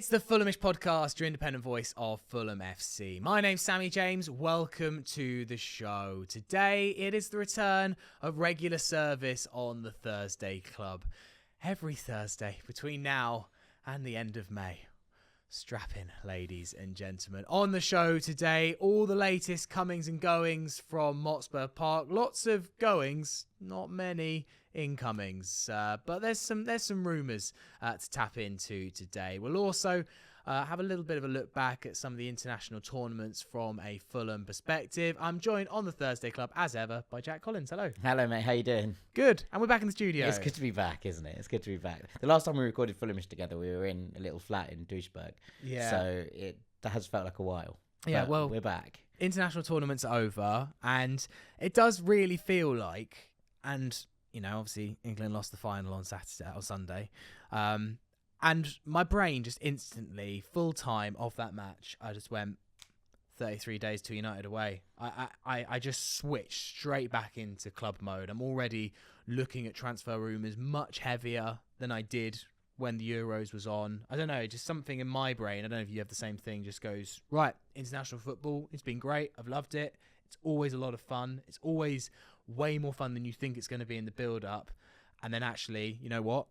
It's the Fulhamish podcast, your independent voice of Fulham FC. My name's Sammy James. Welcome to the show. Today, it is the return of regular service on the Thursday Club. Every Thursday between now and the end of May. Strap in, ladies and gentlemen. On the show today, all the latest comings and goings from Motspur Park. Lots of goings, not many incomings, but there's some rumours to tap into today. We'll also have a little bit of a look back at some of the international tournaments from a Fulham perspective. I'm joined on the Thursday Club, as ever, by Jack Collins. Hello. Hello, mate. How you doing? Good. And we're back in the studio. It's good to be back, isn't it? It's good to be back. The last time we recorded Fulhamish together, we were in a little flat in Duisburg. Yeah. So that has felt like a while. Yeah, but well, we're back. International tournaments are over, and it does really feel like, and you know, obviously England lost the final on Sunday. And my brain just instantly, full time of that match, I just went 33 days to United away. I just switched straight back into club mode. I'm already looking at transfer rumours much heavier than I did when the Euros was on. I don't know, just something in my brain, I don't know if you have the same thing, just goes, right, international football, it's been great, I've loved it. It's always a lot of fun. It's always way more fun than you think it's going to be in the build-up. And then actually, you know what?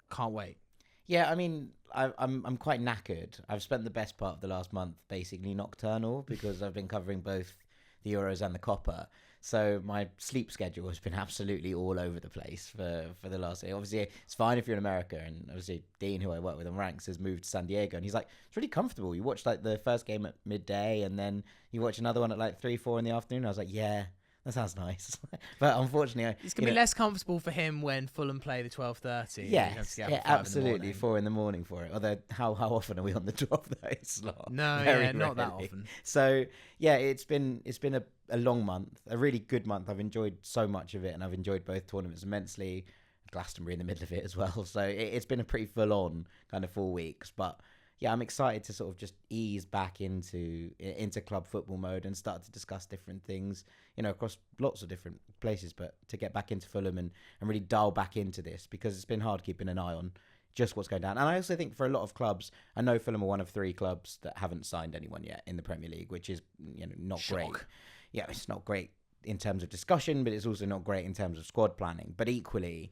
Can't wait. Yeah, I mean, I'm quite knackered. I've spent the best part of the last month basically nocturnal because I've been covering both the Euros and the Copa. So my sleep schedule has been absolutely all over the place for the last year. Obviously, it's fine if you're in America, and obviously Dean, who I work with on Ranks, has moved to San Diego, and he's like, it's really comfortable. You watch like the first game at midday, and then you watch another one at like 3-4 in the afternoon. I was like, yeah, that sounds nice. But unfortunately, it's going to be less comfortable for him when Fulham play the 12:30. Yes, yeah, absolutely, 4 in the morning for it. Although, how often are we on the 12:30 slot? No, yeah, not that often. So, yeah, it's been a long month, a really good month. I've enjoyed so much of it, and I've enjoyed both tournaments immensely. Glastonbury in the middle of it as well. So it's been a pretty full-on kind of 4 weeks, but yeah, I'm excited to sort of just ease back into club football mode and start to discuss different things, you know, across lots of different places, but to get back into Fulham and really dial back into this, because it's been hard keeping an eye on just what's going down. And I also think for a lot of clubs, I know Fulham are one of 3 clubs that haven't signed anyone yet in the Premier League, which is, you know, not great. Yeah, it's not great in terms of discussion, but it's also not great in terms of squad planning. But equally,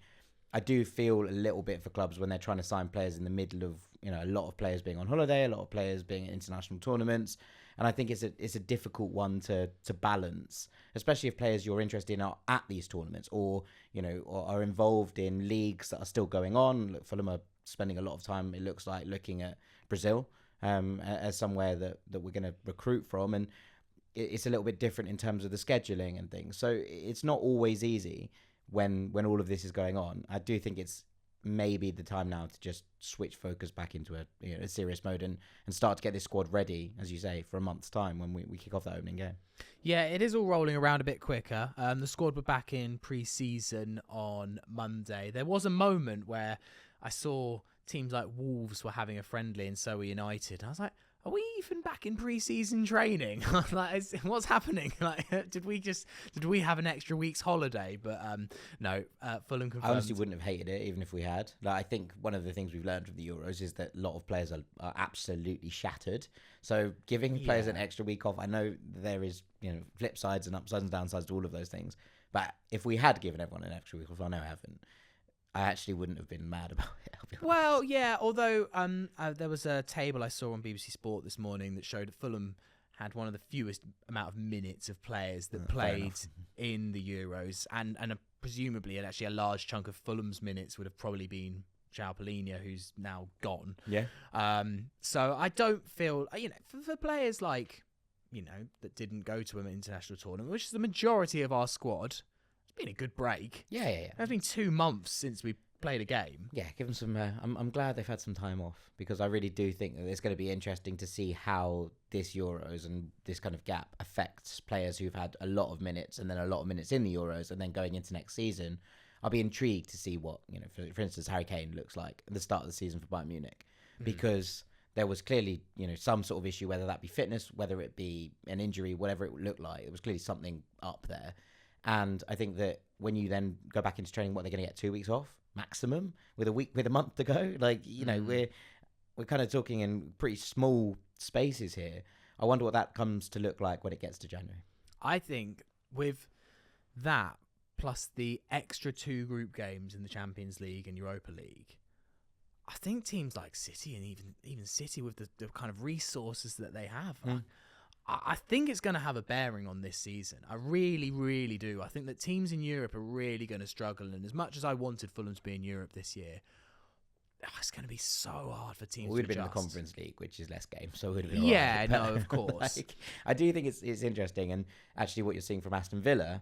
I do feel a little bit for clubs when they're trying to sign players in the middle of, you know, a lot of players being on holiday, a lot of players being at international tournaments. And I think it's a difficult one to balance, especially if players you're interested in are at these tournaments or, you know, or are involved in leagues that are still going on. Look, Fulham are spending a lot of time, it looks like, looking at Brazil as somewhere that we're going to recruit from. And it's a little bit different in terms of the scheduling and things. So it's not always easy when all of this is going on. I do think it's maybe the time now to just switch focus back into a serious mode and start to get this squad ready, as you say, for a month's time when we kick off that opening game. Yeah, it is all rolling around a bit quicker. The squad were back in pre-season on Monday. There was a moment where I saw teams like Wolves were having a friendly and so were United. And I was like, are we even back in pre-season training? Like, what's happening? Like, did we have an extra week's holiday? But no, Fulham confirmed. I honestly wouldn't have hated it even if we had. Like, I think one of the things we've learned from the Euros is that a lot of players are absolutely shattered. So giving players an extra week off, I know there is, you know, flip sides and upsides and downsides to all of those things. But if we had given everyone an extra week off, I know I haven't, I actually wouldn't have been mad about it. Well, yeah, although there was a table I saw on BBC Sport this morning that showed that Fulham had one of the fewest amount of minutes of players that played in the Euros, and presumably actually a large chunk of Fulham's minutes would have probably been Joao Palhinha, who's now gone. Yeah. So I don't feel, you know, for players like, you know, that didn't go to an international tournament, which is the majority of our squad, it's been a good break. Yeah. It's been 2 months since we played a game. Yeah, give them some. I'm glad they've had some time off, because I really do think that it's going to be interesting to see how this Euros and this kind of gap affects players who've had a lot of minutes and then a lot of minutes in the Euros, and then going into next season, I'll be intrigued to see what, you know, for instance, Harry Kane looks like at the start of the season for Bayern Munich, because there was clearly, you know, some sort of issue, whether that be fitness, whether it be an injury, whatever it looked like, there was clearly something up there. And I think that when you then go back into training, what, they're going to get 2 weeks off maximum with a month to go. Like, you know, we're kind of talking in pretty small spaces here. I wonder what that comes to look like when it gets to January. I think with that, plus the extra 2 group games in the Champions League and Europa League, I think teams like City and even City with the kind of resources that they have, I think it's going to have a bearing on this season. I really, really do. I think that teams in Europe are really going to struggle. And as much as I wanted Fulham to be in Europe this year, it's going to be so hard for teams to adjust. We would have been in the Conference League, which is less games, so it would have been yeah, all right. no, of course. I do think it's interesting, and actually what you're seeing from Aston Villa,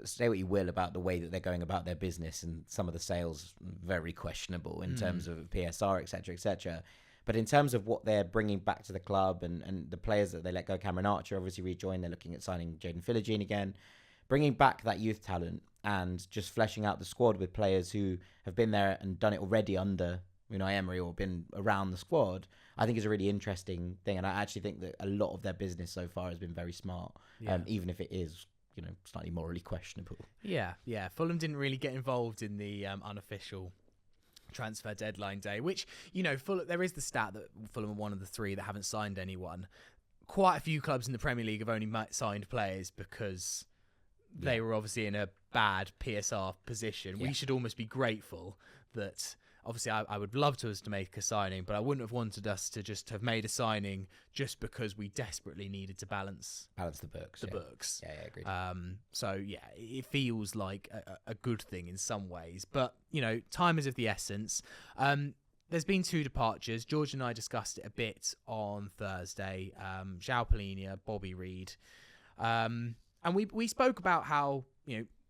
say what you will about the way that they're going about their business, and some of the sales very questionable in terms of PSR, etc., etc. But in terms of what they're bringing back to the club and the players that they let go, Cameron Archer obviously rejoined. They're looking at signing Jaden Philogene again, bringing back that youth talent and just fleshing out the squad with players who have been there and done it already under Unai Emery or been around the squad, I think is a really interesting thing. And I actually think that a lot of their business so far has been very smart, even if it is slightly morally questionable. Yeah. Fulham didn't really get involved in the unofficial transfer deadline day, which, there is the stat that Fulham are one of the 3 that haven't signed anyone. Quite a few clubs in the Premier League have only signed players because they were obviously in a bad PSR position. We should almost be grateful that, obviously, I would love to us to make a signing, but I wouldn't have wanted us to just have made a signing just because we desperately needed to balance the books. Books. Yeah, agreed. So it feels like a good thing in some ways, but time is of the essence. There's been 2 departures. George and I discussed it a bit on Thursday. Joao Palhinha, Bobby Reid. And we spoke about how,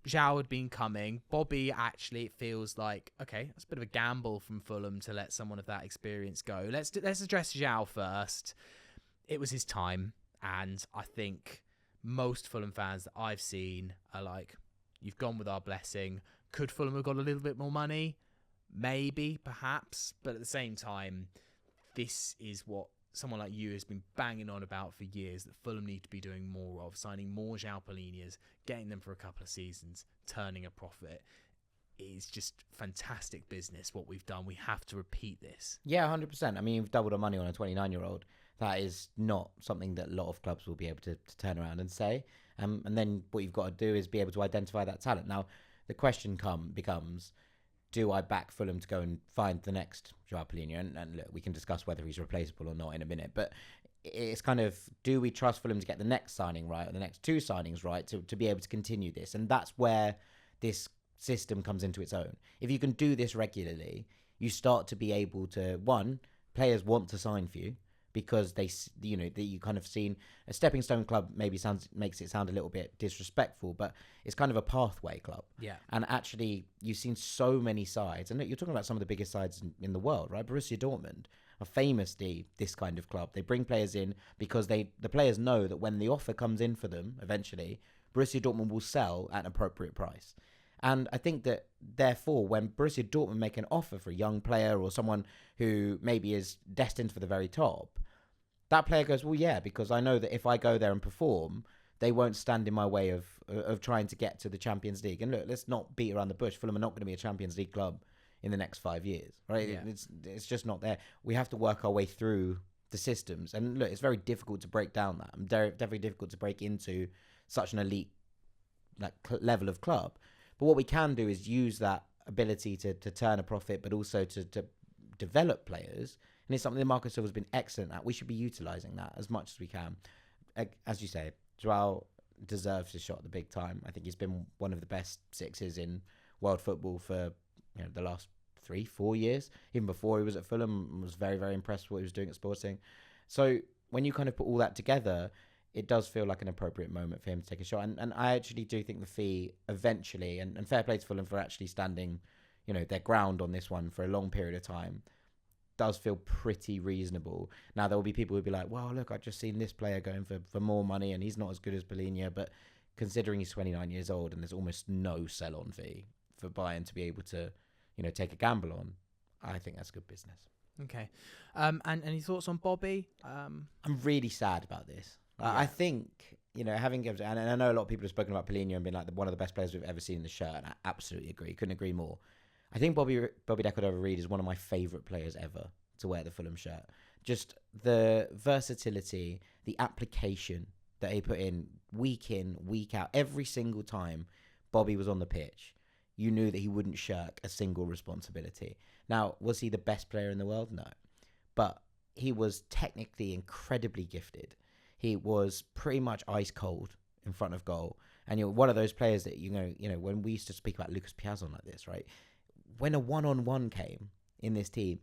Joao had been coming. Bobby, actually, it feels like, okay, that's a bit of a gamble from Fulham to let someone of that experience go. Let's address Joao first. It was his time, and I think most Fulham fans that I've seen are like, you've gone with our blessing. Could Fulham have got a little bit more money? Maybe, perhaps. But at the same time, this is what someone like you has been banging on about for years, that Fulham need to be doing more of, signing more Joao Palhinhas, getting them for a couple of seasons, turning a profit. Is just fantastic business what we've done. We have to repeat this. Yeah, 100%. I mean, you've doubled our money on a 29-year-old. That is not something that a lot of clubs will be able to turn around and say. And then what you've got to do is be able to identify that talent. Now, the question becomes, do I back Fulham to go and find the next Joao Palhinha? And look, we can discuss whether he's replaceable or not in a minute. But it's kind of, do we trust Fulham to get the next signing right or the next 2 signings right to be able to continue this? And that's where this system comes into its own. If you can do this regularly, you start to be able to, one, players want to sign for you because they, that you kind of seen a stepping stone club makes it sound a little bit disrespectful, but it's kind of a pathway club. Yeah. And actually, you've seen so many sides, and you're talking about some of the biggest sides in the world, right? Borussia Dortmund are famously this kind of club. They bring players in because the players know that when the offer comes in for them, eventually, Borussia Dortmund will sell at an appropriate price. And I think that, therefore, when Borussia Dortmund make an offer for a young player or someone who maybe is destined for the very top, that player goes, well, yeah, because I know that if I go there and perform, they won't stand in my way of trying to get to the Champions League. And look, let's not beat around the bush. Fulham are not going to be a Champions League club in the next 5 years, right? Yeah. It's just not there. We have to work our way through the systems. And look, it's very difficult to break down that. Definitely difficult to break into such an elite level of club. But what we can do is use that ability to turn a profit, but also to develop players. And it's something that Marco Silva's been excellent at. We should be utilising that as much as we can. As you say, Joao deserves his shot at the big time. I think he's been one of the best 6s in world football for the last 3-4 years. Even before he was at Fulham, I was very, very impressed with what he was doing at Sporting. So when you kind of put all that together, it does feel like an appropriate moment for him to take a shot. And I actually do think the fee eventually, and fair play to Fulham for actually standing, their ground on this one for a long period of time, does feel pretty reasonable. Now, there will be people who'll be like, well, look, I've just seen this player going for more money and he's not as good as Palhinha. But considering he's 29 years old and there's almost no sell-on fee for Bayern to be able to, take a gamble on, I think that's good business. Okay. And any thoughts on Bobby? I'm really sad about this. Yeah. I think, having given, and I know a lot of people have spoken about Palhinha and been like one of the best players we've ever seen in the shirt, and I absolutely agree. Couldn't agree more. I think Bobby Reid is one of my favourite players ever to wear the Fulham shirt. Just the versatility, the application that he put in, week out, every single time Bobby was on the pitch. You knew that he wouldn't shirk a single responsibility. Now, was he the best player in the world? No. But he was technically incredibly gifted. He was pretty much ice cold in front of goal. And you're one of those players that, you know, when we used to speak about Lucas Piazon like this, right? When a one-on-one came in this team,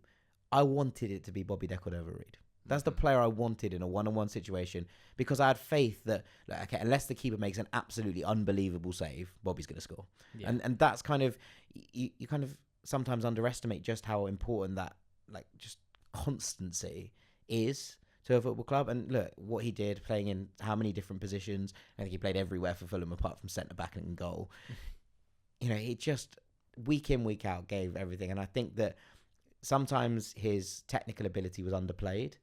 I wanted it to be Bobby De Cordova-Reid. That's the player I wanted in a one-on-one situation because I had faith that, like, okay, unless the keeper makes an absolutely unbelievable save, Bobby's going to score. Yeah. And that's kind of, you kind of sometimes underestimate just how important that, like, just constancy is to a football club. And look, what he did, playing in how many different positions. I think he played everywhere for Fulham apart from centre-back and goal. You know, he just, week in, week out, gave everything. And I think that sometimes his technical ability was underplayed.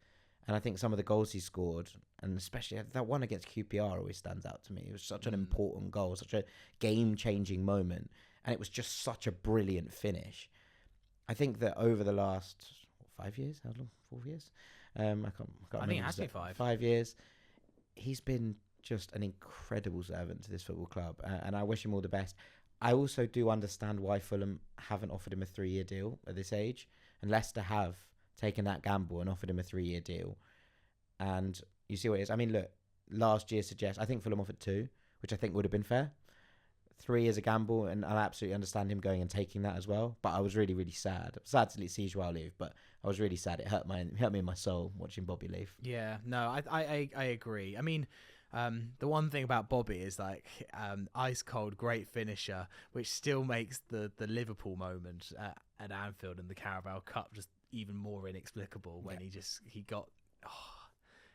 And I think some of the goals he scored, and especially that one against QPR always stands out to me. It was such an important goal, such a game-changing moment. And it was just such a brilliant finish. I think that over the last 5 years, how long? 4 years? I can't I think it has to be 5. 5 years. He's been just an incredible servant to this football club. And I wish him all the best. I also do understand why Fulham haven't offered him a 3-year deal at this age. And Leicester have taken that gamble and offered him a 3-year deal. And you see what it is. I mean, look, last year suggests, I think Fulham offered 2, which I think would have been fair. 3 is a gamble, and I absolutely understand him going and taking that as well. But I was really, really sad. Sad to see Joao leave, but I was really sad. It hurt me in my soul watching Bobby leave. Yeah, no, I agree. I mean, the one thing about Bobby is, like, ice cold, great finisher, which still makes the Liverpool moment at Anfield and the Carabao Cup just even more inexplicable when he got.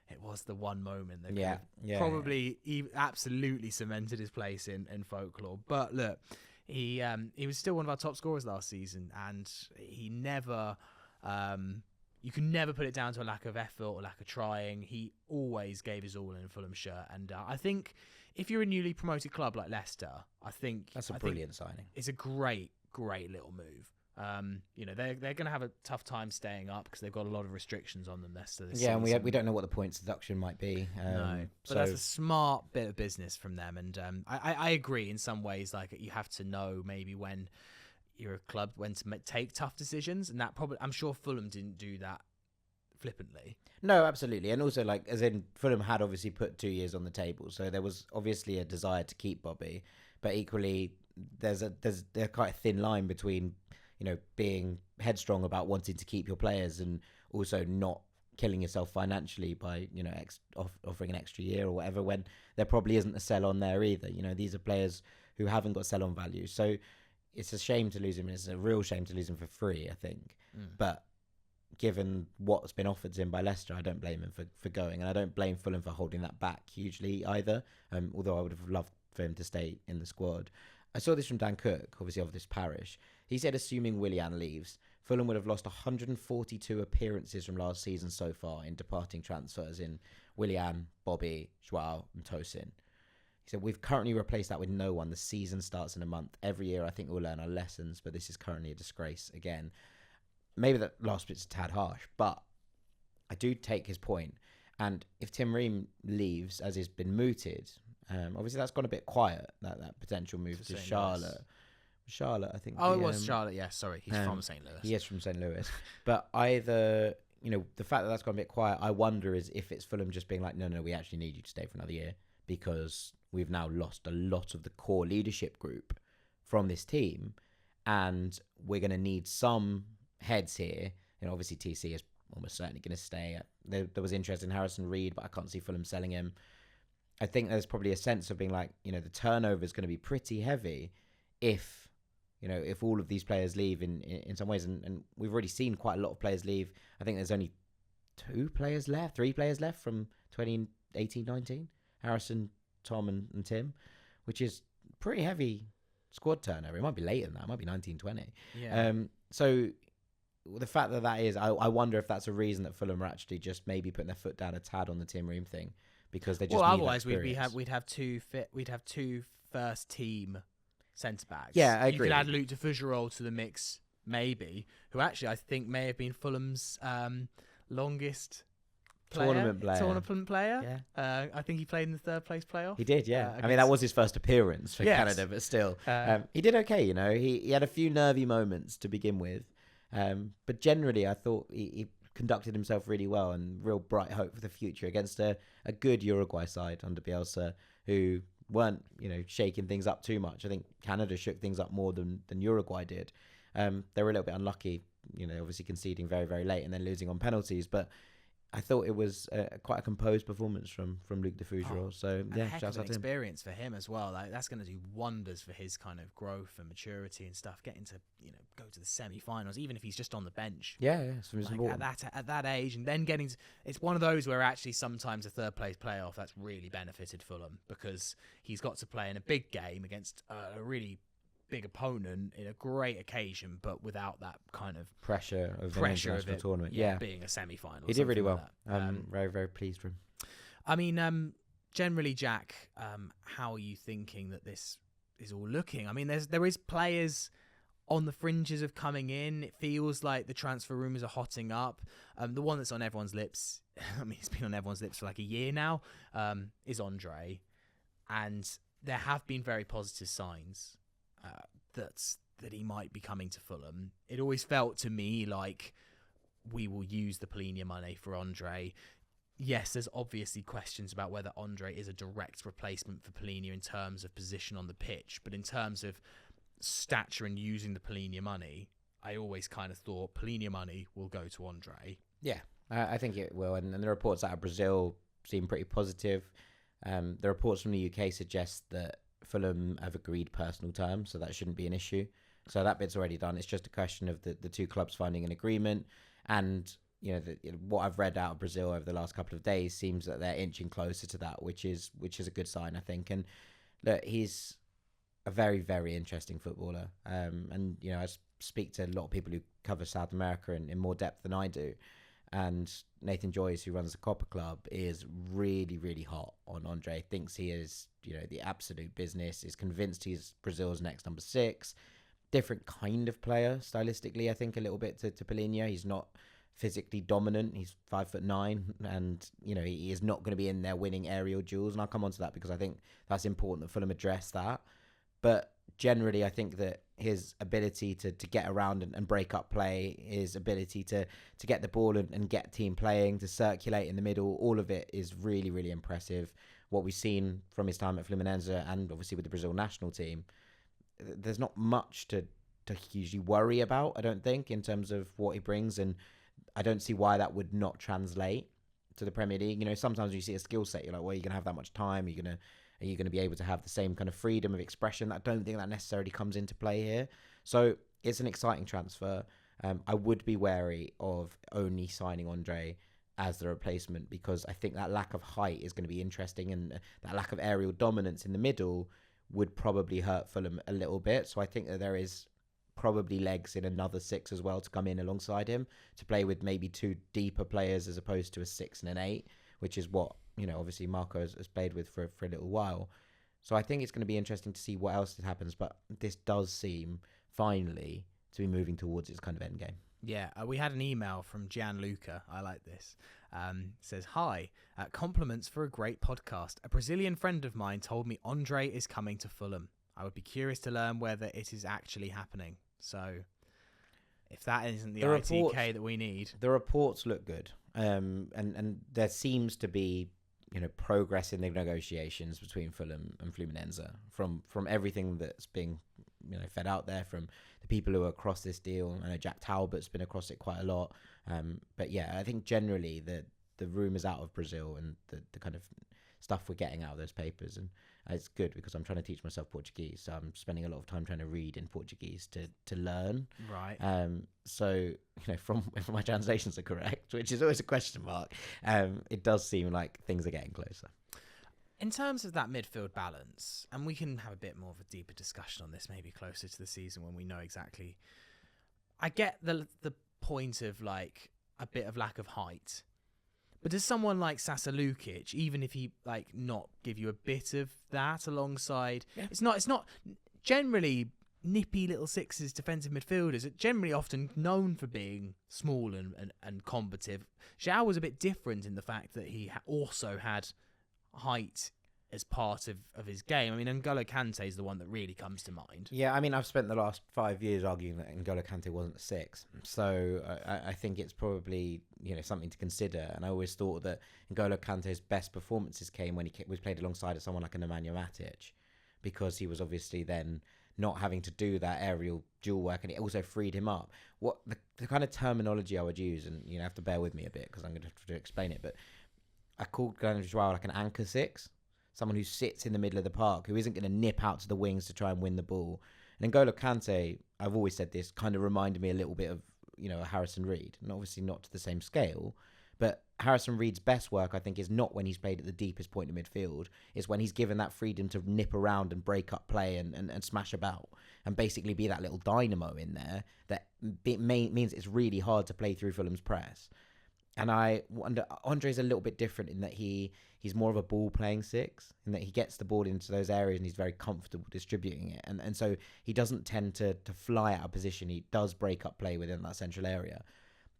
It was the one moment that probably absolutely cemented his place in folklore. But look, he was still one of our top scorers last season, and he never. You can never put it down to a lack of effort or lack of trying. He always gave his all in a Fulham shirt, and I think if you're a newly promoted club like Leicester, I think that's a brilliant signing. It's a great little move. You know, they're going to have a tough time staying up because they've got a lot of restrictions on them, Leicester, this season. And we don't know what the points deduction might be. No, but that's a smart bit of business from them. And I agree in some ways, like, you have to know maybe when you're a club when to take tough decisions, and that probably, I'm sure Fulham didn't do that flippantly. No, absolutely. And also, like, as in, Fulham had obviously put 2 years on the table, so there was obviously a desire to keep Bobby, but equally there's quite a thin line between, you know, being headstrong about wanting to keep your players and also not killing yourself financially by, you know, offering an extra year or whatever, when there probably isn't a sell on there either. You know, these are players who haven't got sell on value, so it's a shame to lose him. It's a real shame to lose him for free, I think. But given what's been offered to him by Leicester, I don't blame him for going. And I don't blame Fulham for holding that back hugely either, although I would have loved for him to stay in the squad. I saw this from Dan Cook, obviously of this parish. He said, assuming Willian leaves, Fulham would have lost 142 appearances from last season so far in departing transfers in Willian, Bobby, Joao and Tosin. He said, we've currently replaced that with no one. The season starts in a month. Every year I think we'll learn our lessons, but this is currently a disgrace again. Maybe that last bit's a tad harsh, but I do take his point. And if Tim Ream leaves, as has been mooted, obviously that's gone a bit quiet, that potential move to Charlotte. Charlotte, I think. Oh, it was Charlotte, yeah, sorry. He's from St. Louis. He is from St. Louis. But either, you know, the fact that that's gone a bit quiet, I wonder is if it's Fulham just being like, no, we actually need you to stay for another year because we've now lost a lot of the core leadership group from this team and we're going to need some heads here. You know, obviously TC is almost certainly going to stay. There was interest in Harrison Reed, but I can't see Fulham selling him. I think there's probably a sense of being like, you know, the turnover is going to be pretty heavy if, you know, if all of these players leave in some ways. And we've already seen quite a lot of players leave. I think there's only 3 players left from 2018-19. Harrison, Tom and Tim, which is pretty heavy squad turnover. It might be later than that. It might be 19-20. Yeah. So the fact that is, I wonder if that's a reason that Fulham are actually just maybe putting their foot down a tad on the Tim Ream thing because they just need otherwise that we'd have two first team centre backs. Yeah, I agree. You could add Luke de Fougerolles to the mix maybe, who actually I think may have been Fulham's longest tournament player. Yeah. I think he played in the third place playoff. He did, yeah. I mean, that was his first appearance for Canada, but still. He did okay, you know. He had a few nervy moments to begin with. But generally, I thought he conducted himself really well and real bright hope for the future against a good Uruguay side under Bielsa, who weren't, you know, shaking things up too much. I think Canada shook things up more than Uruguay did. They were a little bit unlucky, you know, obviously conceding very, very late and then losing on penalties. But I thought it was quite a composed performance from Luc de Fougeroux. So yeah, heck of an experience for him as well. Like, that's going to do wonders for his kind of growth and maturity and stuff. Getting to, you know, go to the semi-finals, even if he's just on the bench. Yeah, so like at that age, and then getting to, it's one of those where actually sometimes a third place playoff that's really benefited Fulham, because he's got to play in a big game against a really big opponent in a great occasion, but without that kind of pressure of an international tournament. Yeah, being a semi-final. He did really well. I'm very, very pleased with him. I mean, generally, Jack, how are you thinking that this is all looking? I mean, there is players on the fringes of coming in. It feels like the transfer rumours are hotting up. The one that's on everyone's lips, I mean, it's been on everyone's lips for like a year now, is André. And there have been very positive signs that he might be coming to Fulham. It always felt to me like we will use the Palhinha money for André. Yes, there's obviously questions about whether André is a direct replacement for Palhinha in terms of position on the pitch, but in terms of stature and using the Palhinha money, I always kind of thought Palhinha money will go to André. Yeah, I think it will. And the reports out of Brazil seem pretty positive. The reports from the UK suggest that Fulham have agreed personal terms, so that shouldn't be an issue. So that bit's already done. It's just a question of the two clubs finding an agreement. And, you know, what I've read out of Brazil over the last couple of days seems that they're inching closer to that, which is a good sign, I think. And look, he's a very, very interesting footballer. And, you know, I speak to a lot of people who cover South America in more depth than I do. And Nathan Joyce, who runs the Copper Club, is really, really hot on André. Thinks he is, you know, the absolute business. Is convinced he's Brazil's next number 6. Different kind of player stylistically, I think, a little bit to Palhinha. He's not physically dominant. He's 5'9", and you know he is not going to be in there winning aerial duels. And I'll come on to that because I think that's important that Fulham address that. But generally, I think that his ability to get around and break up play, his ability to get the ball and get team playing, to circulate in the middle, all of it is really, really impressive. What we've seen from his time at Fluminense and obviously with the Brazil national team, there's not much to hugely worry about, I don't think, in terms of what he brings. And I don't see why that would not translate to the Premier League. You know, sometimes you see a skill set, you're like, well, you're going to have that much time, are you going to be able to have the same kind of freedom of expression? I don't think that necessarily comes into play here. So it's an exciting transfer. I would be wary of only signing André as the replacement, because I think that lack of height is going to be interesting, and that lack of aerial dominance in the middle would probably hurt Fulham a little bit. So I think that there is probably legs in another 6 as well to come in alongside him, to play with maybe 2 deeper players as opposed to a 6 and an 8, which is what, you know, obviously Marco has played with for a little while. So I think it's going to be interesting to see what else happens, but this does seem finally to be moving towards its kind of end game. Yeah, we had an email from Gianluca. I like this. Says, hi, compliments for a great podcast. A Brazilian friend of mine told me André is coming to Fulham. I would be curious to learn whether it is actually happening. So if that isn't the ITK that we need. The reports look good. And there seems to be, you know, progress in the negotiations between Fulham and Fluminense from everything that's being, you know, fed out there from the people who are across this deal. I know Jack Talbot's been across it quite a lot. But yeah, I think generally the rumours out of Brazil and the kind of stuff we're getting out of those papers, and it's good because I'm trying to teach myself Portuguese, so I'm spending a lot of time trying to read in Portuguese to learn. Right. So, you know, if my translations are correct, which is always a question mark, it does seem like things are getting closer. In terms of that midfield balance, and we can have a bit more of a deeper discussion on this maybe closer to the season when we know exactly. I get the point of like a bit of lack of height, but does someone like Sasa Lukic, even if he not give you a bit of that alongside? Yeah. It's not generally nippy little sixes defensive midfielders are generally often known for being small and combative. Joao was a bit different in the fact that he also had height as part of his game. I mean, N'Golo Kante is the one that really comes to mind. Yeah, I mean, I've spent the last 5 years arguing that N'Golo Kante wasn't a six. So I think it's probably, something to consider. And I always thought that N'Golo Kante's best performances came when he was played alongside of someone like an Nemanja Matic, because he was obviously then not having to do that aerial dual work, and it also freed him up. What the kind of terminology I would use, and you have to bear with me a bit because I'm going to have to explain it, but I called Joao like an anchor six, someone who sits in the middle of the park, who isn't going to nip out to the wings to try and win the ball. And N'Golo Kante, I've always said this, kind of reminded me a little bit of, a Harrison Reid, and obviously not to the same scale, but Harrison Reid's best work, I think, is not when he's played at the deepest point in midfield. It's when he's given that freedom to nip around and break up play and smash about and basically be that little dynamo in there that means it's really hard to play through Fulham's press. And I wonder, Andre's a little bit different in that he's more of a ball-playing six, in that he gets the ball into those areas and he's very comfortable distributing it. And so he doesn't tend to fly out of position. He does break up play within that central area.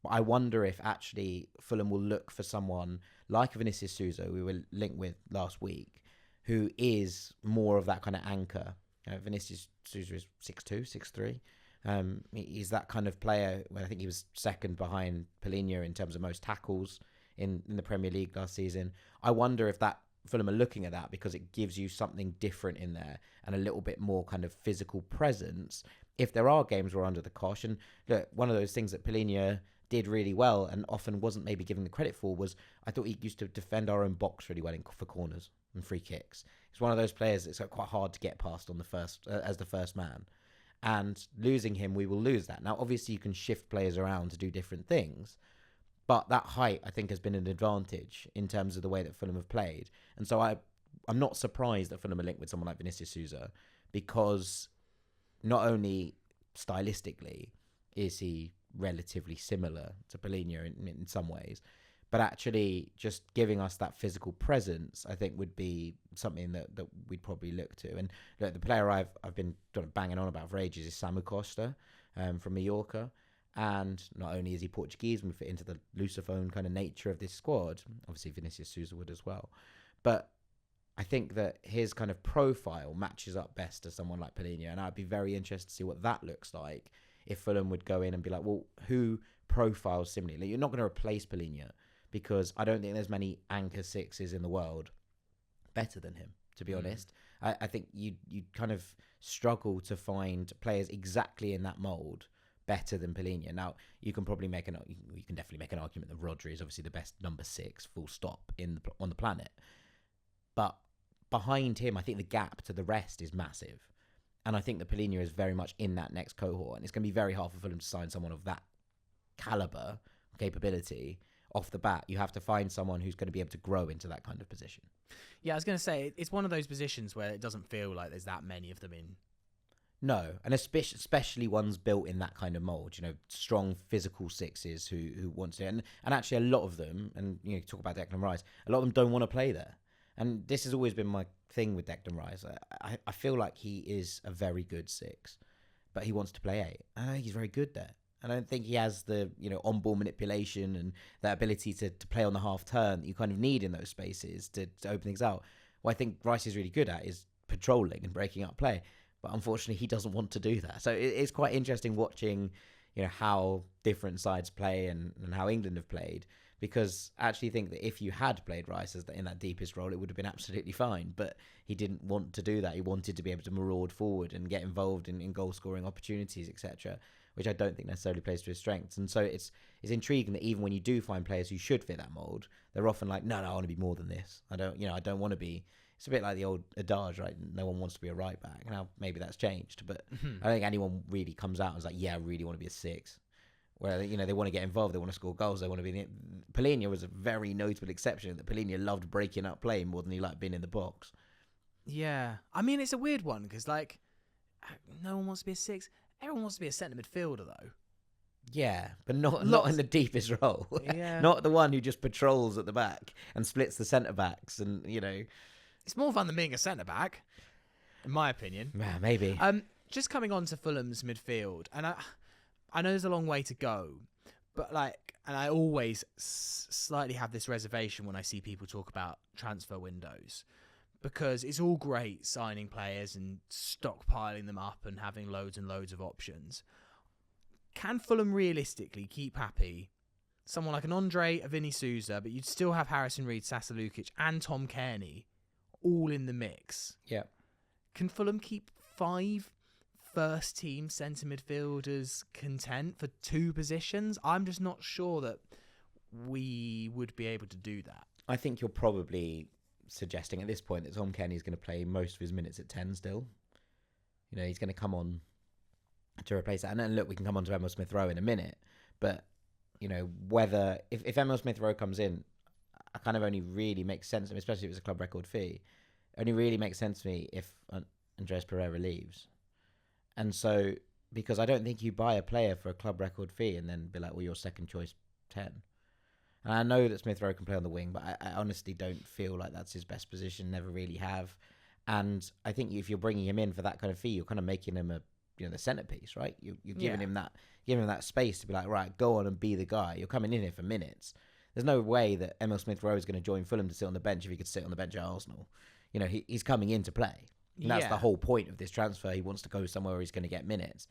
I wonder if actually Fulham will look for someone like Vinicius Souza, we were linked with last week, who is more of that kind of anchor. Vinicius Souza is 6'2", 6'3". He's that kind of player. I think he was second behind Palhinha in terms of most tackles in the Premier League last season. I wonder if that Fulham are looking at that because it gives you something different in there and a little bit more kind of physical presence if there are games where under the cosh. And look, one of those things that Palhinha did really well and often wasn't maybe given the credit for was I thought he used to defend our own box really well for corners and free kicks. He's one of those players that's quite hard to get past on the first as the first man, and losing him, we will lose that. Now obviously you can shift players around to do different things, but that height I think has been an advantage in terms of the way that Fulham have played. And so I'm not surprised that Fulham are linked with someone like Vinicius Souza, because not only stylistically is he relatively similar to Palhinha in some ways, but actually just giving us that physical presence, I think, would be something that we'd probably look to. And look, the player I've been sort of banging on about for ages is Samu Costa from Mallorca. And not only is he Portuguese, and we fit into the Lusophone kind of nature of this squad, obviously Vinicius Souza would as well, but I think that his kind of profile matches up best to someone like Palhinha, and I'd be very interested to see what that looks like if Fulham would go in and be like, well, who profiles similarly? You're not going to replace Palhinha, because I don't think there's many anchor sixes in the world better than him, to be honest. I think you'd kind of struggle to find players exactly in that mould better than Palhinha. Now, you can definitely make an argument that Rodri is obviously the best number 6, full stop, on the planet. But behind him, I think the gap to the rest is massive. And I think that Palhinha is very much in that next cohort. And it's going to be very hard for Fulham to sign someone of that calibre, capability, off the bat. You have to find someone who's going to be able to grow into that kind of position. Yeah, I was going to say, it's one of those positions where it doesn't feel like there's that many of them in. No, and especially ones built in that kind of mould, strong physical sixes who want to. And actually a lot of them, and talk about Declan Rice, a lot of them don't want to play there. And this has always been my thing with Declan Rice. I feel like he is a very good 6, but he wants to play 8. I think he's very good there. I don't think he has the on-ball manipulation and that ability to play on the half turn that you kind of need in those spaces to open things out. What I think Rice is really good at is patrolling and breaking up play. But unfortunately, he doesn't want to do that. So it's quite interesting watching, how different sides play and how England have played. Because I actually think that if you had played Rice in that deepest role, it would have been absolutely fine. But he didn't want to do that. He wanted to be able to maraud forward and get involved in goal-scoring opportunities, etc., which I don't think necessarily plays to his strengths. And so it's intriguing that even when you do find players who should fit that mould, they're often like, no, I want to be more than this. I don't want to be. It's a bit like the old adage, right? No one wants to be a right back. Now maybe that's changed, but I don't think anyone really comes out and is like, yeah, I really want to be a 6. Where they want to get involved, they want to score goals, they want to be. Palhinha was a very notable exception. That Palhinha loved breaking up play more than he liked being in the box. Yeah, I mean it's a weird one because no one wants to be a 6. Everyone wants to be a centre midfielder though. Yeah, but not in the deepest role. Yeah, not the one who just patrols at the back and splits the centre backs, and it's more fun than being a centre back, in my opinion. Yeah, maybe. just coming on to Fulham's midfield, and I know there's a long way to go, but and I always slightly have this reservation when I see people talk about transfer windows, because it's all great signing players and stockpiling them up and having loads and loads of options. Can Fulham realistically keep happy someone like an André, a Vinny Souza, but you'd still have Harrison Reed, Sasa Lukic, and Tom Cairney all in the mix? Yeah. Can Fulham keep 5 first-team centre midfielders content for 2 positions? I'm just not sure that we would be able to do that. I think you're probably suggesting at this point that Tom Cairney is going to play most of his minutes at 10 still. He's going to come on to replace that. And then, look, we can come on to Emil Smith-Rowe in a minute. But, whether... If Emil Smith-Rowe comes in, it kind of only really makes sense, especially if it's a club record fee. It only really makes sense to me if Andreas Pereira leaves. And so, because I don't think you buy a player for a club record fee and then be like, well, your second choice 10. And I know that Smith Rowe can play on the wing, but I honestly don't feel like that's his best position, never really have. And I think if you're bringing him in for that kind of fee, you're kind of making him the centerpiece, right? You're giving him that space to be like, right, go on and be the guy. You're coming in here for minutes. There's no way that Emil Smith-Rowe is going to join Fulham to sit on the bench if he could sit on the bench at Arsenal. He's coming in to play. And that's the whole point of this transfer. He wants to go somewhere where he's going to get minutes.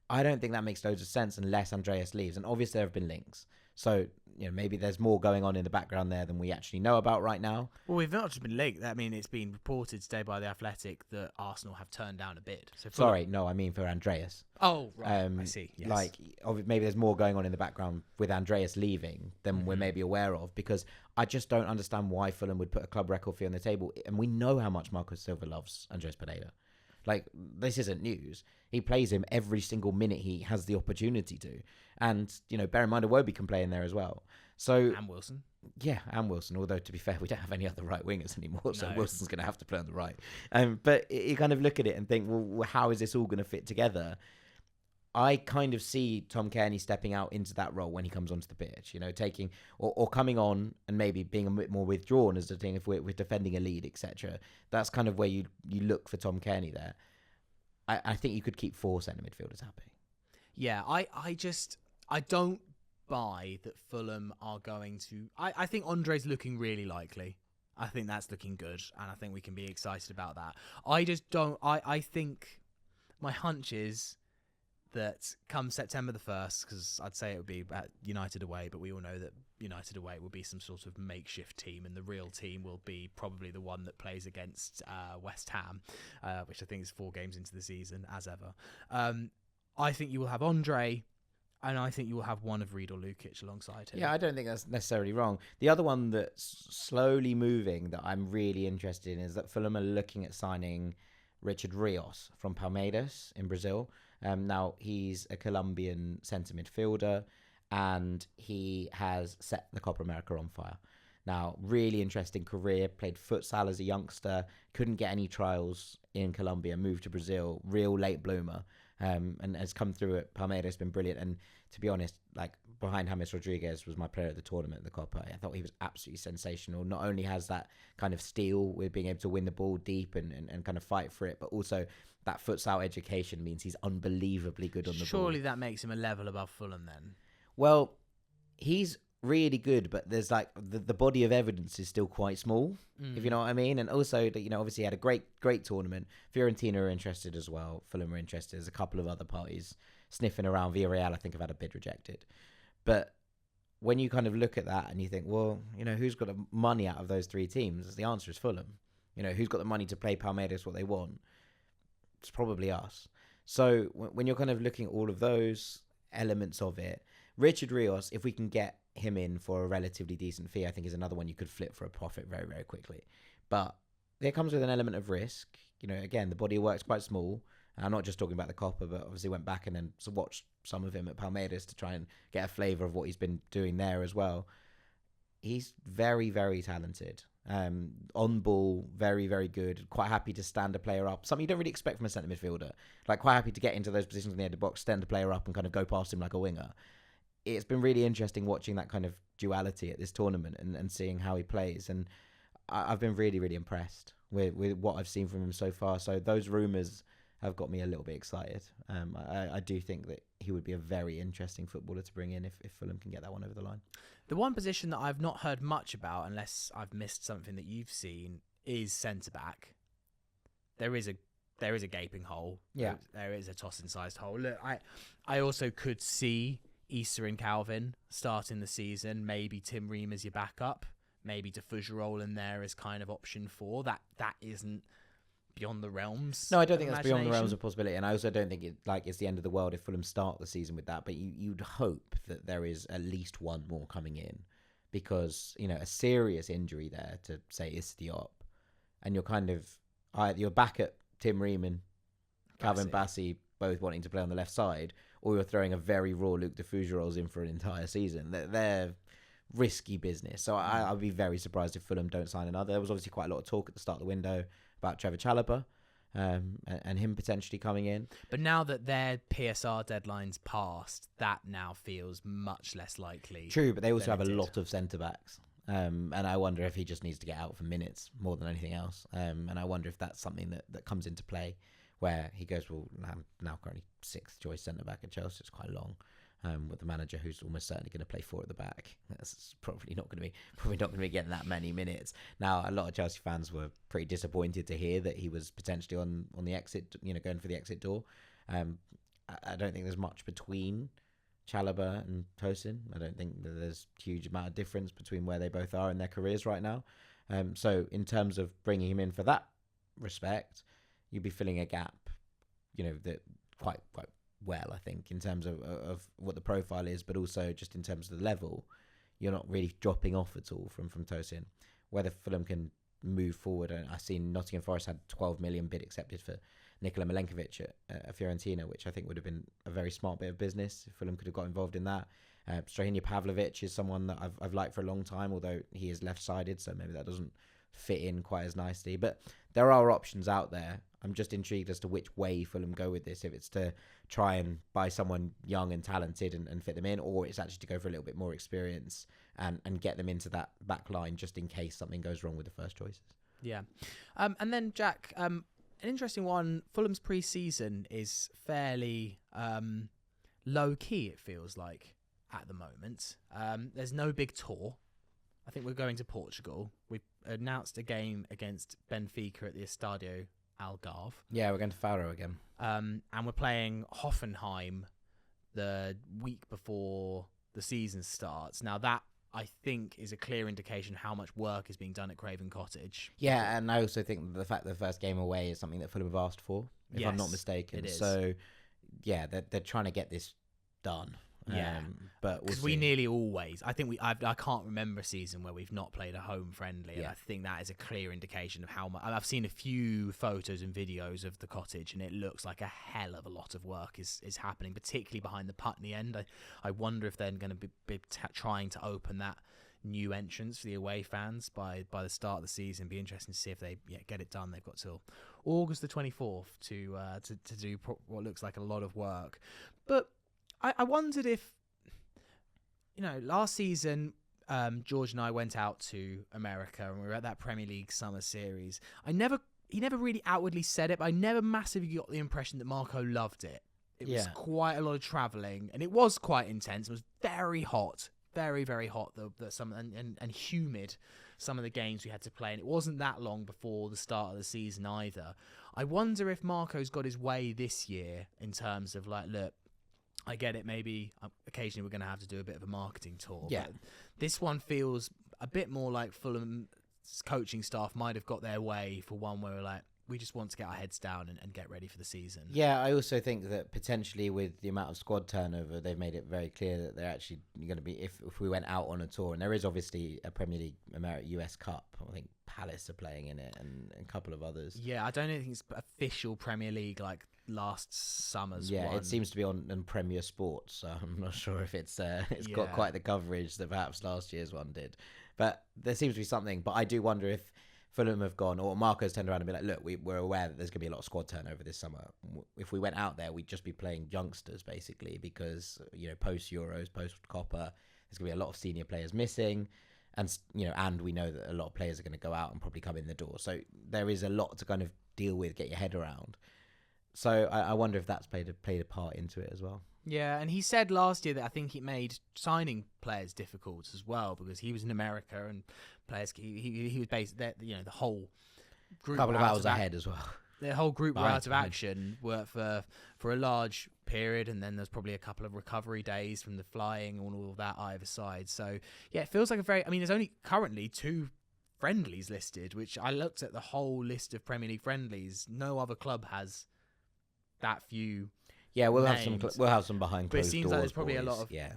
I don't think that makes loads of sense unless Andreas leaves. And obviously there have been links. So, maybe there's more going on in the background there than we actually know about right now. Well, we've not just been linked. I mean, it's been reported today by The Athletic that Arsenal have turned down a bid. So Sorry, no, I mean for Andreas. Oh, right. I see. Yes. Maybe there's more going on in the background with Andreas leaving than we're maybe aware of, because I just don't understand why Fulham would put a club record fee on the table. And we know how much Marco Silva loves Andreas Pereira. This isn't news. He plays him every single minute he has the opportunity to. And, bear in mind, Iwobi can play in there as well. So, and Wilson. Yeah, and Wilson. Although, to be fair, we don't have any other right wingers anymore. So No. Wilson's going to have to play on the right. But you kind of look at it and think, well, how is this all going to fit together? I kind of see Tom Cairney stepping out into that role when he comes onto the pitch, taking or coming on and maybe being a bit more withdrawn as a thing if we're defending a lead, etc. That's kind of where you look for Tom Cairney there. I think you could keep 4 centre midfielders happy. Yeah, I don't buy that Fulham are going to... I think Andre's looking really likely. I think that's looking good, and I think we can be excited about that. I just don't... I think my hunch is that come September the 1st, because I'd say it would be at United away, but we all know that United away will be some sort of makeshift team, and the real team will be probably the one that plays against West Ham, which I think is 4 games into the season, as ever. I think you will have André, and I think you will have one of Reed or Lukic alongside him. Yeah, I don't think that's necessarily wrong. The other one that's slowly moving that I'm really interested in is that Fulham are looking at signing Richard Rios from Palmeiras in Brazil. Now, he's a Colombian centre midfielder, and he has set the Copa America on fire. Now, really interesting career, played futsal as a youngster, couldn't get any trials in Colombia, moved to Brazil, real late bloomer, and has come through at Palmeiras, been brilliant. And to be honest, behind James Rodriguez was my player at the tournament, the Copa. I thought he was absolutely sensational. Not only has that kind of steel with being able to win the ball deep and kind of fight for it, but also that futsal education means he's unbelievably good on the ball. Surely that makes him a level above Fulham then. Well, he's really good, but there's the body of evidence is still quite small, if you know what I mean. And also, obviously he had a great tournament. Fiorentina are interested as well. Fulham are interested. There's a couple of other parties sniffing around. Villarreal, I think, have had a bid rejected. But when you kind of look at that and you think, well, who's got the money out of those 3 teams? The answer is Fulham. Who's got the money to play Palmeiras what they want? It's probably us. So when you're kind of looking at all of those elements of it, Richard Rios, if we can get him in for a relatively decent fee, I think is another one you could flip for a profit very, very quickly. But it comes with an element of risk. Again, the body of work's quite small. I'm not just talking about the Copa, but obviously went back and then watched some of him at Palmeiras to try and get a flavour of what he's been doing there as well. He's very, very talented. On ball, very, very good. Quite happy to stand a player up. Something you don't really expect from a centre midfielder. Quite happy to get into those positions in the end of the box, stand a player up and kind of go past him like a winger. It's been really interesting watching that kind of duality at this tournament and seeing how he plays. And I've been really, really impressed with what I've seen from him so far. So those rumours have got me a little bit excited. I do think that he would be a very interesting footballer to bring in if Fulham can get that one over the line. The one position that I've not heard much about, unless I've missed something that you've seen, is centre-back. There is a gaping hole. Yeah. There is a tossing-sized hole. Look, I also could see Issa and Calvin starting the season. Maybe Tim Ream as your backup. Maybe Defugerol in there as kind of option 4. That isn't beyond the realms. No, I don't think that's beyond the realms of possibility, and I also don't think it's the end of the world if Fulham start the season with that. But you'd hope that there is at least one more coming in, because a serious injury there to say Diop, and you're back at Tim Ream and Calvin Bassey both wanting to play on the left side, or you're throwing a very raw Luke Defugerols in for an entire season. They're risky business. So I'd be very surprised if Fulham don't sign another. There was obviously quite a lot of talk at the start of the window about Trevor Chalobah and him potentially coming in. But now that their PSR deadline's passed, that now feels much less likely. True, but they also have a lot of centre-backs. And I wonder if he just needs to get out for minutes more than anything else. And I wonder if that's something that comes into play, where he goes, well, I'm now currently 6th choice centre-back at Chelsea. It's quite long. With the manager who's almost certainly going to play 4 at the back. That's probably not going to be getting that many minutes. Now, a lot of Chelsea fans were pretty disappointed to hear that he was potentially on the exit, going for the exit door. I don't think there's much between Chalobah and Tosin. I don't think that there's a huge amount of difference between where they both are in their careers right now. So in terms of bringing him in for that respect, you'd be filling a gap, that quite well, I think, in terms of what the profile is, but also just in terms of the level. You're not really dropping off at all from Tosin. Whether Fulham can move forward, and I've seen Nottingham Forest had 12 million bid accepted for Nikola Milenkovic at Fiorentina, which I think would have been a very smart bit of business if Fulham could have got involved in that. Strahinja Pavlovic is someone that I've liked for a long time, although he is left-sided, so maybe that doesn't fit in quite as nicely. But there are options out there. I'm just intrigued as to which way Fulham go with this, if it's to try and buy someone young and talented and fit them in, or it's actually to go for a little bit more experience and get them into that back line just in case something goes wrong with the first choices. Yeah. And then, Jack, an interesting one, Fulham's pre-season is fairly low-key, it feels like, at the moment. There's no big tour. I think we're going to Portugal. We've announced a game against Benfica at the Estadio Algarve. Yeah, we're going to Faro again. And we're playing Hoffenheim the week before the season starts. Now, that, I think, is a clear indication how much work is being done at Craven Cottage. Yeah, and I also think the fact that the first game away is something that Fulham have asked for, if I'm not mistaken. It is. So, yeah, they're trying to get this done. Yeah, but because we nearly always, I think I can't remember a season where we've not played a home friendly, and I think that is a clear indication of how much. I've seen a few photos and videos of the cottage, and it looks like a hell of a lot of work is happening, particularly behind the Putney end. I wonder if they're going to be trying to open that new entrance for the away fans by the start of the season. Be interesting to see if they get it done. They've got till August the 24th to do what looks like a lot of work, but. I wondered if, last season, George and I went out to America and we were at that Premier League summer series. He never really outwardly said it, but I never massively got the impression that Marco loved it. It was quite a lot of travelling, and it was quite intense. It was very hot, very, very hot, and humid, some of the games we had to play, and it wasn't that long before the start of the season either. I wonder if Marco's got his way this year in terms of, look, I get it, maybe occasionally we're going to have to do a bit of a marketing tour. Yeah. But this one feels a bit more like Fulham's coaching staff might have got their way for one where we just want to get our heads down and get ready for the season. Yeah, I also think that potentially with the amount of squad turnover, they've made it very clear that they're actually going to be, if we went out on a tour, and there is obviously a Premier League US Cup, I think Palace are playing in it and a couple of others. Yeah, I don't think it's official Premier League like last summer's one. It seems to be on Premier Sports, so I'm not sure if it's got quite the coverage that perhaps last year's one did. But there seems to be something. But I do wonder if Fulham have gone, or Marco's turned around and be like, look, we're aware that there's going to be a lot of squad turnover this summer. If we went out there, we'd just be playing youngsters, basically, because, post-Euros, post-Copa, there's going to be a lot of senior players missing. And, and we know that a lot of players are going to go out and probably come in the door. So there is a lot to kind of deal with, get your head around. So I wonder if that's played a part into it as well. Yeah, and he said last year that I think it made signing players difficult as well because he was in America and players he was based there. You know, the whole group Couple of hours ahead as well. The whole group were Right. out of action were for a large period, and then there's probably a couple of recovery days from the flying and all of that either side. So yeah, it feels like a very. I mean, there's only currently 2 friendlies listed, which I looked at the whole list of Premier League friendlies. No other club has that few. Yeah, we'll names. have some behind But it closed seems doors. like there's probably a boys. lot of. Yeah.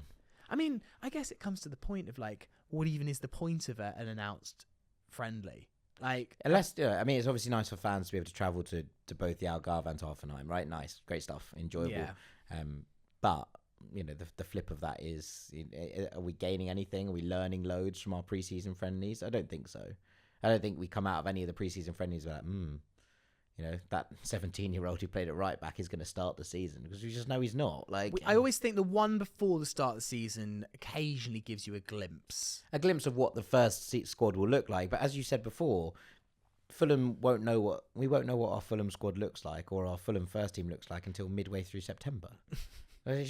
I mean, I guess it comes to the point of like, what even is the point of an announced friendly? Like, Unless, I mean, it's obviously nice for fans to be able to travel to both the Algarve and to Hoffenheim, right? Nice, great stuff, enjoyable. Yeah. But you know, the flip of that is, are we gaining anything? Are we learning loads from our preseason friendlies? I don't think so. I don't think we come out of any of the preseason friendlies like, you know, that 17-year-old who played at right back is going to start the season, because we just know he's not. Like, I always think the one before the start of the season occasionally gives you a glimpse of what the first squad will look like. But as you said before, we won't know what our Fulham squad looks like or our Fulham first team looks like until midway through September. We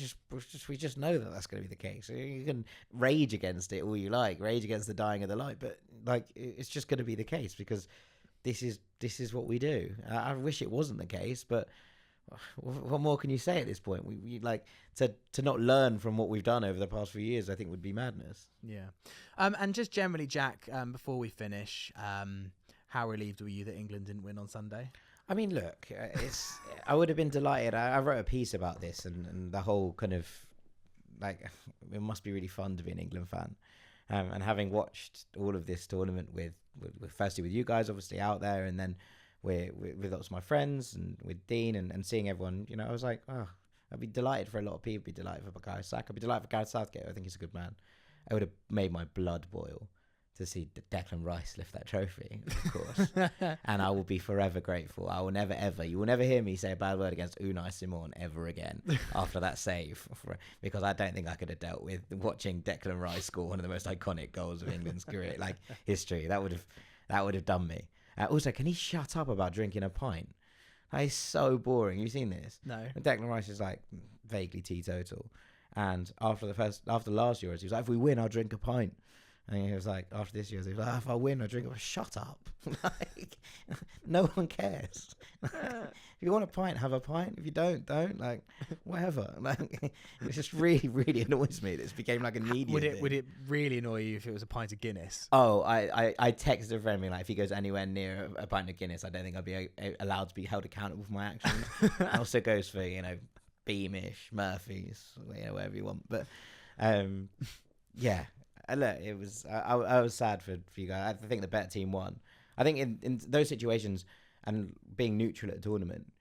just know that that's going to be the case. You can rage against it all you like, rage against the dying of the light, but like, it's just going to be the case because this is what we do. I wish it wasn't the case, but what more can you say at this point? We like to not learn from what we've done over the past few years, I think would be madness. Yeah. And just generally, Jack, before we finish, how relieved were you that England didn't win on Sunday? I mean, look, I would have been delighted. I wrote a piece about this and the whole kind of, like, it must be really fun to be an England fan. And having watched all of this tournament with firstly with you guys, obviously out there, and then with lots of my friends and with Dean and seeing everyone, you know, I was like, oh, I'd be delighted for a lot of people. I'd be delighted for Bukayo Saka. I'd be delighted for Gareth Southgate. I think he's a good man. I would have made my blood boil to see Declan Rice lift that trophy, of course. And I will be forever grateful. I will never, ever, you will never hear me say a bad word against Unai Simon ever again after that save, because I don't think I could have dealt with watching Declan Rice score one of the most iconic goals of England's career, like history. That would have done me. Also, can he shut up about drinking a pint? That is so boring. You've seen this? No. And Declan Rice is like vaguely teetotal. And after last Euros, he was like, if we win, I'll drink a pint. And he was like, after this year, he was like, if I win, I drink it. Shut up. Like, no one cares. If you want a pint, have a pint. If you don't. Like, whatever. Like, it just really, really annoys me. This became like a media thing. Would it really annoy you if it was a pint of Guinness? Oh, I texted a friend me, like, if he goes anywhere near a pint of Guinness, I don't think I'd be allowed to be held accountable for my actions. It also goes for, you know, Beamish, Murphy's, you know, whatever you want. But, yeah. Look, it was. I was sad for you guys. I think the better team won. I think in those situations and being neutral at a tournament,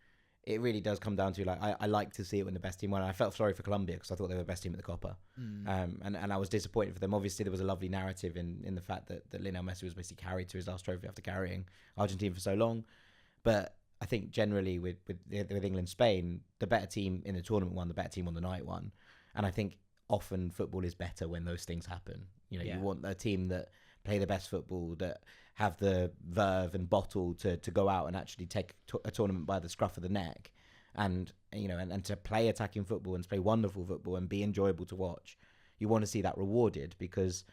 it really does come down to, like, I like to see it when the best team won. And I felt sorry for Colombia because I thought they were the best team at the Copa, and I was disappointed for them. Obviously, there was a lovely narrative in the fact that Lionel Messi was basically carried to his last trophy after carrying Argentina for so long. But I think generally with England, Spain, the better team in the tournament won, the better team on the night won, and I think often football is better when those things happen. You know, You want a team that play the best football, that have the verve and bottle to go out and actually take a tournament by the scruff of the neck, and you know, and to play attacking football and to play wonderful football and be enjoyable to watch. You want to see that rewarded because,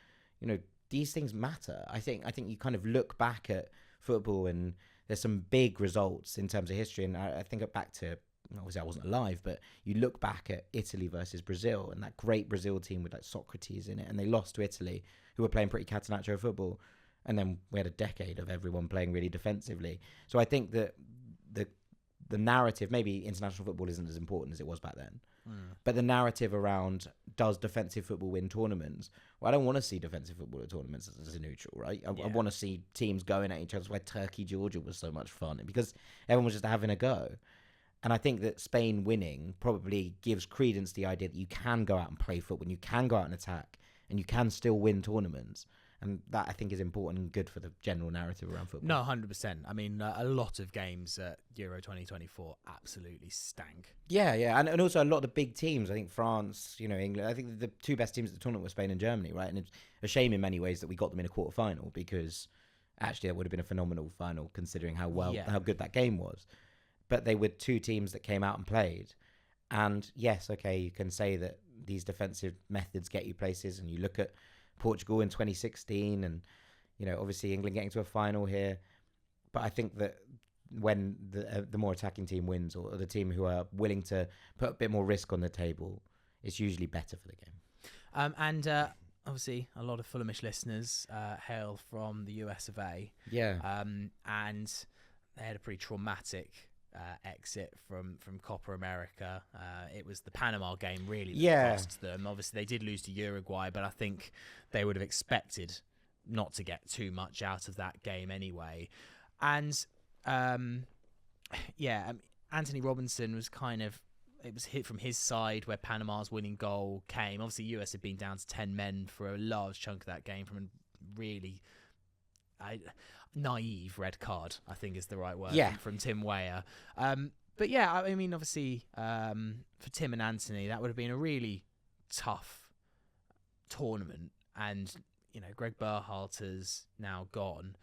you know, these things matter. I think you kind of look back at football and there's some big results in terms of history, and I think back to, obviously I wasn't alive, but you look back at Italy versus Brazil and that great Brazil team with like Socrates in it, and they lost to Italy, who were playing pretty catenaccio football, and then we had a decade of everyone playing really defensively. So I think that the narrative, maybe international football isn't as important as it was back then, but the narrative around, does defensive football win tournaments? Well, I don't want to see defensive football at tournaments as a neutral, right? I want to see teams going at each other. That's why Turkey-Georgia was so much fun, because everyone was just having a go. And I think that Spain winning probably gives credence to the idea that you can go out and play football, and you can go out and attack, and you can still win tournaments. And that, I think, is important and good for the general narrative around football. No, 100%. I mean, a lot of games at Euro 2024 absolutely stank. Yeah. And also a lot of the big teams, I think France, you know, England, I think the two best teams at the tournament were Spain and Germany, right? And it's a shame in many ways that we got them in a quarter-final, because actually that would have been a phenomenal final considering how good that game was. but they were two teams that came out and played. And yes, okay, you can say that these defensive methods get you places, and you look at Portugal in 2016 and, obviously England getting to a final here. But I think that when the more attacking team wins, or the team who are willing to put a bit more risk on the table, it's usually better for the game. And obviously a lot of Fulhamish listeners hail from the US of A. Yeah. And they had a pretty traumatic exit from Copa America. It was the Panama game really that cost them. Obviously they did lose to Uruguay, but I think they would have expected not to get too much out of that game anyway. And Anthony Robinson was it was hit from his side where Panama's winning goal came. Obviously US had been down to 10 men for a large chunk of that game from a really naive red card, I think is the right word, from Tim Weah. But yeah, I mean, obviously, for Tim and Anthony, that would have been a really tough tournament. And, Greg Berhalter's now gone.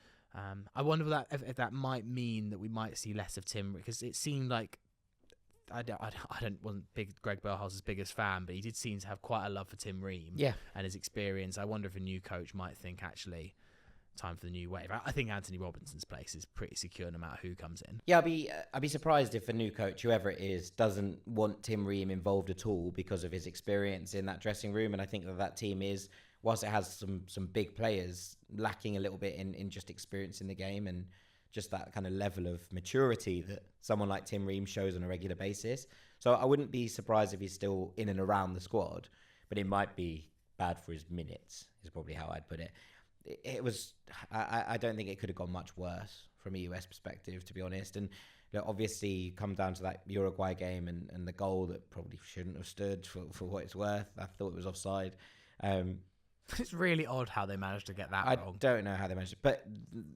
I wonder if that might mean that we might see less of Tim, because it seemed like, wasn't Greg Berhalter's biggest fan, but he did seem to have quite a love for Tim Ream and his experience. I wonder if a new coach might think, actually, time for the new wave. I think Anthony Robinson's place is pretty secure no matter who comes in. Yeah, I'd be surprised if a new coach, whoever it is, doesn't want Tim Ream involved at all because of his experience in that dressing room. And I think that team is, whilst it has some big players, lacking a little bit in just experience in the game and just that kind of level of maturity that someone like Tim Ream shows on a regular basis. So I wouldn't be surprised if he's still in and around the squad, but it might be bad for his minutes, is probably how I'd put it. It was, I don't think it could have gone much worse from a US perspective, to be honest. And obviously come down to that Uruguay game and the goal that probably shouldn't have stood for what it's worth. I thought it was offside. It's really odd how they managed to get that wrong. I don't know how they managed it, but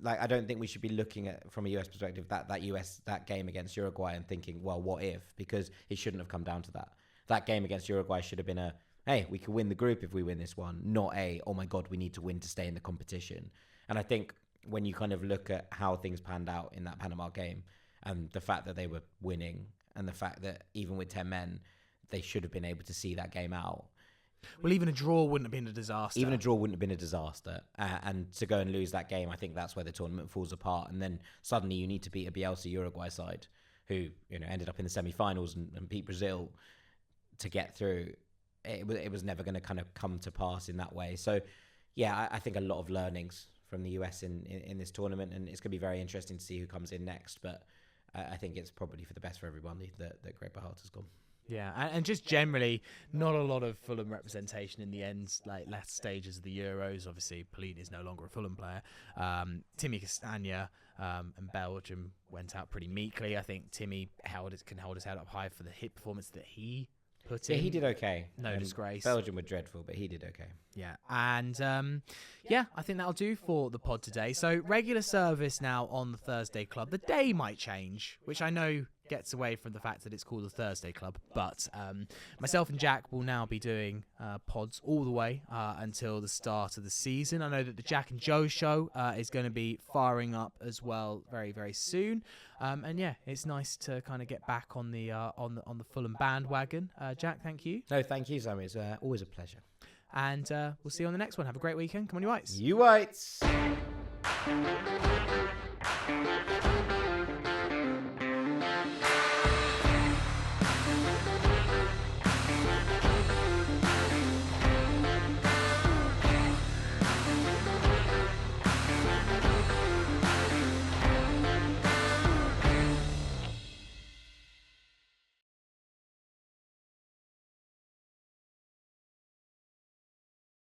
I don't think we should be looking at, from a US perspective, that game against Uruguay and thinking, well, what if? Because it shouldn't have come down to that. That game against Uruguay should have been hey, we can win the group if we win this one, not oh my God, we need to win to stay in the competition. And I think when you kind of look at how things panned out in that Panama game and the fact that they were winning and the fact that even with 10 men, they should have been able to see that game out. Well, even a draw wouldn't have been a disaster. Even a draw wouldn't have been a disaster. And to go and lose that game, I think that's where the tournament falls apart. And then suddenly you need to beat a Bielsa Uruguay side who ended up in the semi-finals and beat Brazil to get through. It was never going to kind of come to pass in that way. So, yeah, I think a lot of learnings from the US in this tournament, and it's going to be very interesting to see who comes in next. But I think it's probably for the best for everybody that Greg Berhalter's gone. Yeah, and just generally, not a lot of Fulham representation in the end, like last stages of the Euros. Obviously, Palhinha is no longer a Fulham player. Timmy Castagna and Belgium went out pretty meekly. I think Timmy can hold his head up high for the hit performance that he put in. Yeah, he did okay. No disgrace. Belgium were dreadful, but he did okay. Yeah, and I think that'll do for the pod today. So regular service now on the Thursday Club. The day might change, which I know gets away from the fact that it's called the Thursday Club, but myself and Jack will now be doing pods all the way until the start of the season. I know that the Jack and Joe show is going to be firing up as well very, very soon. And yeah, it's nice to kind of get back on the Fulham bandwagon. Jack, thank you. No, thank you, Sammy. It's always a pleasure. And we'll see you on the next one. Have a great weekend. Come on, you Whites. You Whites.